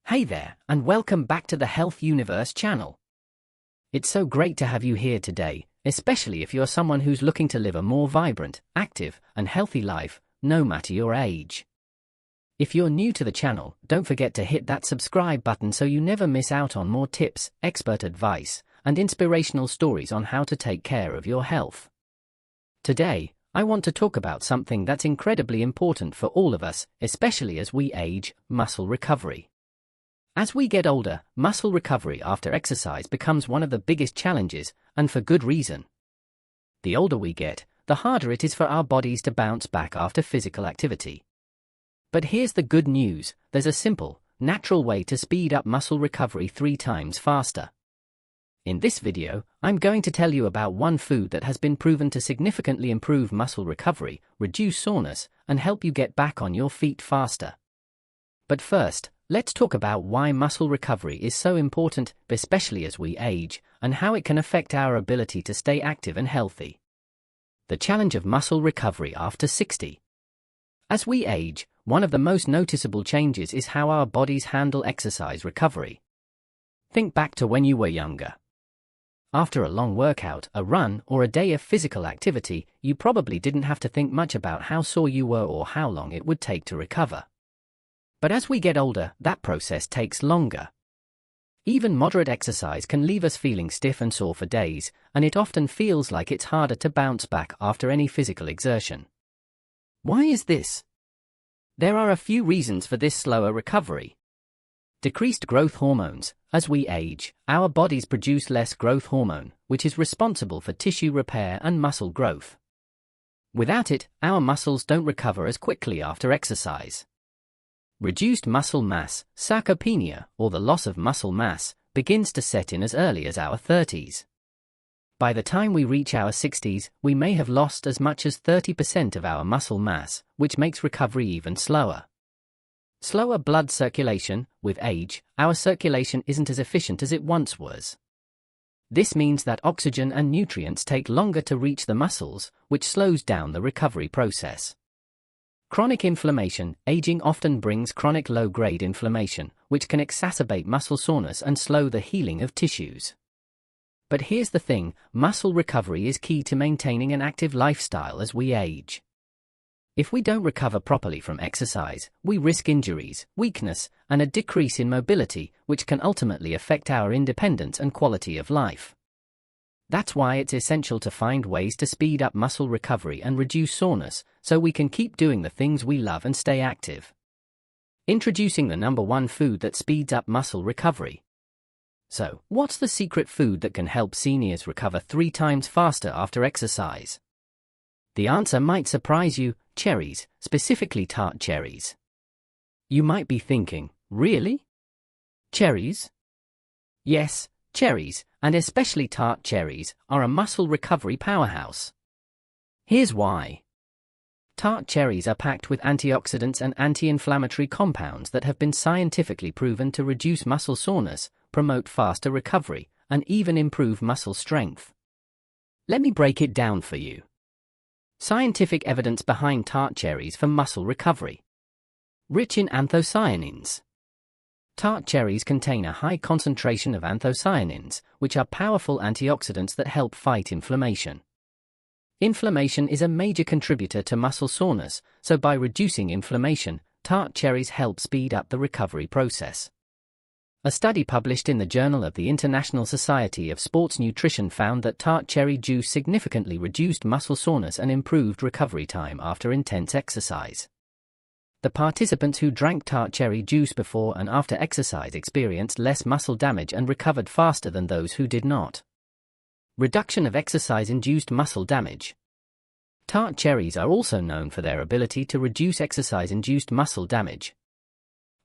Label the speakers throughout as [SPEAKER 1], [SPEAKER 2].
[SPEAKER 1] Hey there, and welcome back to the Health Universe channel. It's so great to have you here today, especially if you're someone who's looking to live a more vibrant, active, and healthy life, no matter your age. If you're new to the channel, don't forget to hit that subscribe button so you never miss out on more tips, expert advice, and inspirational stories on how to take care of your health. Today, I want to talk about something that's incredibly important for all of us, especially as we age: muscle recovery. As we get older, muscle recovery after exercise becomes one of the biggest challenges, and for good reason. The older we get, the harder it is for our bodies to bounce back after physical activity. But here's the good news: there's a simple, natural way to speed up muscle recovery 3 times faster. In this video, I'm going to tell you about one food that has been proven to significantly improve muscle recovery, reduce soreness, and help you get back on your feet faster. But first, let's talk about why muscle recovery is so important, especially as we age, and how it can affect our ability to stay active and healthy. The challenge of muscle recovery after 60. As we age, one of the most noticeable changes is how our bodies handle exercise recovery. Think back to when you were younger. After a long workout, a run, or a day of physical activity, you probably didn't have to think much about how sore you were or how long it would take to recover. But as we get older, that process takes longer. Even moderate exercise can leave us feeling stiff and sore for days, and it often feels like it's harder to bounce back after any physical exertion. Why is this? There are a few reasons for this slower recovery. Decreased growth hormones. As we age, our bodies produce less growth hormone, which is responsible for tissue repair and muscle growth. Without it, our muscles don't recover as quickly after exercise. Reduced muscle mass, sarcopenia, or the loss of muscle mass, begins to set in as early as our 30s. By the time we reach our 60s, we may have lost as much as 30% of our muscle mass, which makes recovery even slower. Slower blood circulation. With age, our circulation isn't as efficient as it once was. This means that oxygen and nutrients take longer to reach the muscles, which slows down the recovery process. Chronic inflammation. Aging often brings chronic low-grade inflammation, which can exacerbate muscle soreness and slow the healing of tissues. But here's the thing: muscle recovery is key to maintaining an active lifestyle as we age. If we don't recover properly from exercise, we risk injuries, weakness, and a decrease in mobility, which can ultimately affect our independence and quality of life. That's why it's essential to find ways to speed up muscle recovery and reduce soreness, so we can keep doing the things we love and stay active. Introducing the #1 food that speeds up muscle recovery. So, what's the secret food that can help seniors recover 3 times faster after exercise? The answer might surprise you: cherries, specifically tart cherries. You might be thinking, really? Cherries? Yes, cherries, and especially tart cherries, are a muscle recovery powerhouse. Here's why. Tart cherries are packed with antioxidants and anti-inflammatory compounds that have been scientifically proven to reduce muscle soreness, promote faster recovery, and even improve muscle strength. Let me break it down for you. Scientific evidence behind tart cherries for muscle recovery. Rich in anthocyanins. Tart cherries contain a high concentration of anthocyanins, which are powerful antioxidants that help fight inflammation. Inflammation is a major contributor to muscle soreness, so by reducing inflammation, tart cherries help speed up the recovery process. A study published in the Journal of the International Society of Sports Nutrition found that tart cherry juice significantly reduced muscle soreness and improved recovery time after intense exercise. The participants who drank tart cherry juice before and after exercise experienced less muscle damage and recovered faster than those who did not. Reduction of exercise-induced muscle damage. Tart cherries are also known for their ability to reduce exercise-induced muscle damage.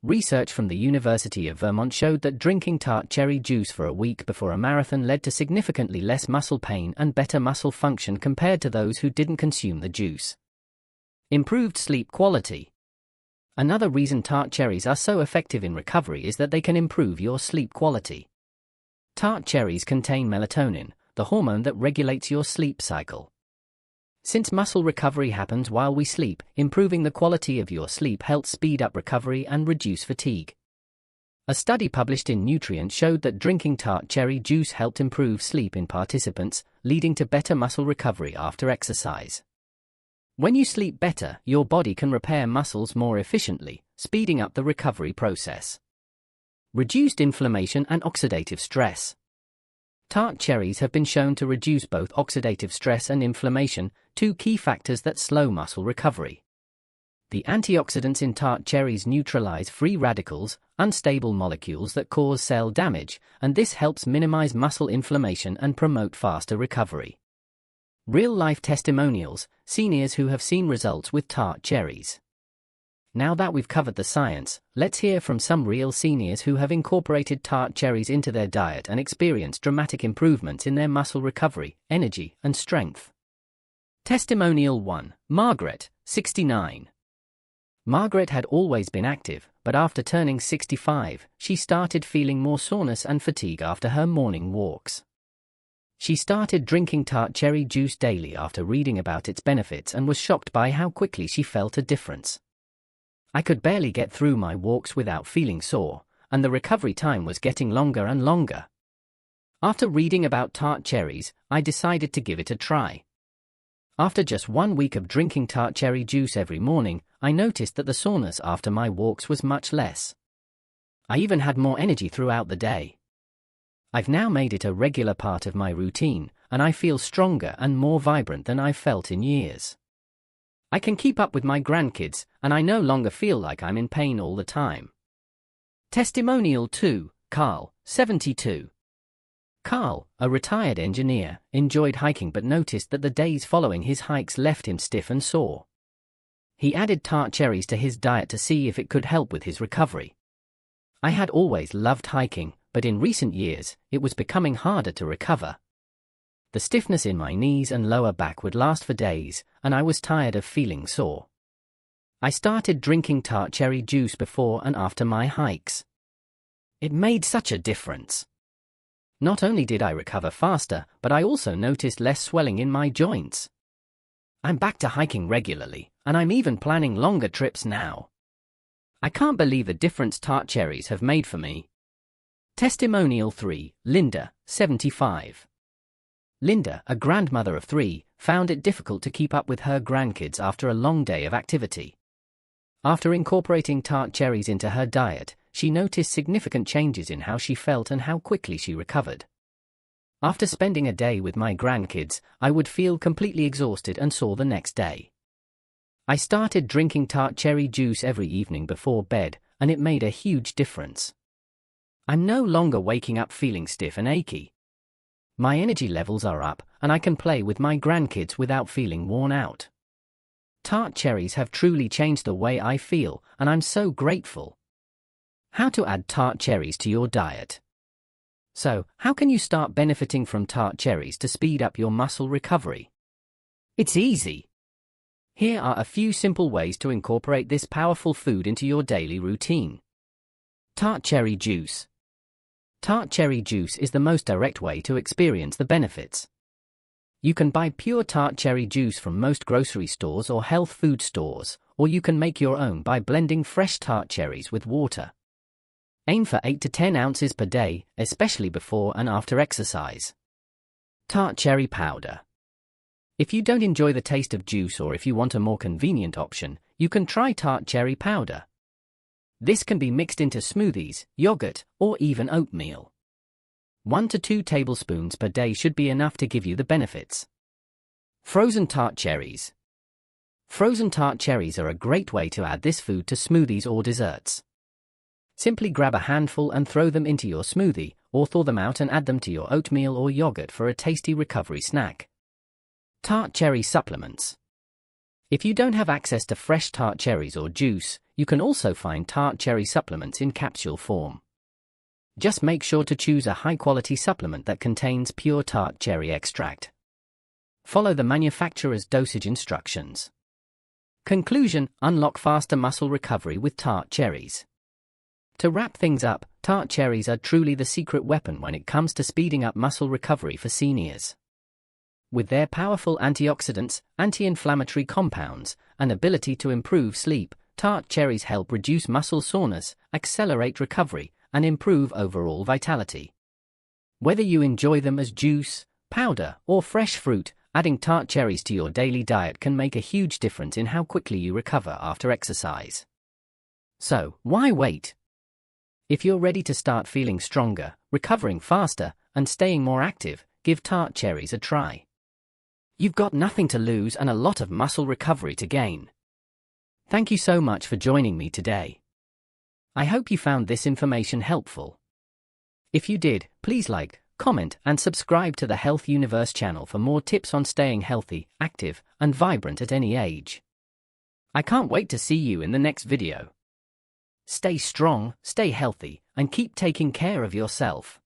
[SPEAKER 1] Research from the University of Vermont showed that drinking tart cherry juice for a week before a marathon led to significantly less muscle pain and better muscle function compared to those who didn't consume the juice. Improved sleep quality. Another reason tart cherries are so effective in recovery is that they can improve your sleep quality. Tart cherries contain melatonin, the hormone that regulates your sleep cycle. Since muscle recovery happens while we sleep, improving the quality of your sleep helps speed up recovery and reduce fatigue. A study published in Nutrient showed that drinking tart cherry juice helped improve sleep in participants, leading to better muscle recovery after exercise. When you sleep better, your body can repair muscles more efficiently, speeding up the recovery process. Reduced inflammation and oxidative stress. Tart cherries have been shown to reduce both oxidative stress and inflammation, two key factors that slow muscle recovery. The antioxidants in tart cherries neutralize free radicals, unstable molecules that cause cell damage, and this helps minimize muscle inflammation and promote faster recovery. Real-life testimonials, seniors who have seen results with tart cherries. Now that we've covered the science, let's hear from some real seniors who have incorporated tart cherries into their diet and experienced dramatic improvements in their muscle recovery, energy, and strength. Testimonial 1. Margaret, 69. Margaret had always been active, but after turning 65, she started feeling more soreness and fatigue after her morning walks. She started drinking tart cherry juice daily after reading about its benefits and was shocked by how quickly she felt a difference. I could barely get through my walks without feeling sore, and the recovery time was getting longer and longer. After reading about tart cherries, I decided to give it a try. After just 1 week of drinking tart cherry juice every morning, I noticed that the soreness after my walks was much less. I even had more energy throughout the day. I've now made it a regular part of my routine, and I feel stronger and more vibrant than I've felt in years. I can keep up with my grandkids, and I no longer feel like I'm in pain all the time. Testimonial 2, Carl, 72. Carl, a retired engineer, enjoyed hiking but noticed that the days following his hikes left him stiff and sore. He added tart cherries to his diet to see if it could help with his recovery. I had always loved hiking, but in recent years, it was becoming harder to recover. The stiffness in my knees and lower back would last for days, and I was tired of feeling sore. I started drinking tart cherry juice before and after my hikes. It made such a difference. Not only did I recover faster, but I also noticed less swelling in my joints. I'm back to hiking regularly, and I'm even planning longer trips now. I can't believe the difference tart cherries have made for me. Testimonial 3, Linda, 75. Linda, a grandmother of 3, found it difficult to keep up with her grandkids after a long day of activity. After incorporating tart cherries into her diet, she noticed significant changes in how she felt and how quickly she recovered. After spending a day with my grandkids, I would feel completely exhausted and sore the next day. I started drinking tart cherry juice every evening before bed, and it made a huge difference. I'm no longer waking up feeling stiff and achy. My energy levels are up, and I can play with my grandkids without feeling worn out. Tart cherries have truly changed the way I feel, and I'm so grateful. How to add tart cherries to your diet. So, how can you start benefiting from tart cherries to speed up your muscle recovery? It's easy. Here are a few simple ways to incorporate this powerful food into your daily routine. Tart cherry juice. Tart cherry juice is the most direct way to experience the benefits. You can buy pure tart cherry juice from most grocery stores or health food stores, or you can make your own by blending fresh tart cherries with water. Aim for 8 to 10 ounces per day, especially before and after exercise. Tart cherry powder. If you don't enjoy the taste of juice or if you want a more convenient option, you can try tart cherry powder. This can be mixed into smoothies, yogurt, or even oatmeal. 1 to 2 tablespoons per day should be enough to give you the benefits. Frozen tart cherries. Frozen tart cherries are a great way to add this food to smoothies or desserts. Simply grab a handful and throw them into your smoothie, or thaw them out and add them to your oatmeal or yogurt for a tasty recovery snack. Tart cherry supplements. If you don't have access to fresh tart cherries or juice, you can also find tart cherry supplements in capsule form. Just make sure to choose a high-quality supplement that contains pure tart cherry extract. Follow the manufacturer's dosage instructions. Conclusion: unlock faster muscle recovery with tart cherries. To wrap things up, tart cherries are truly the secret weapon when it comes to speeding up muscle recovery for seniors. With their powerful antioxidants, anti-inflammatory compounds, and ability to improve sleep, tart cherries help reduce muscle soreness, accelerate recovery, and improve overall vitality. Whether you enjoy them as juice, powder, or fresh fruit, adding tart cherries to your daily diet can make a huge difference in how quickly you recover after exercise. So, why wait? If you're ready to start feeling stronger, recovering faster, and staying more active, give tart cherries a try. You've got nothing to lose and a lot of muscle recovery to gain. Thank you so much for joining me today. I hope you found this information helpful. If you did, please like, comment, and subscribe to the Health Universe channel for more tips on staying healthy, active, and vibrant at any age. I can't wait to see you in the next video. Stay strong, stay healthy, and keep taking care of yourself.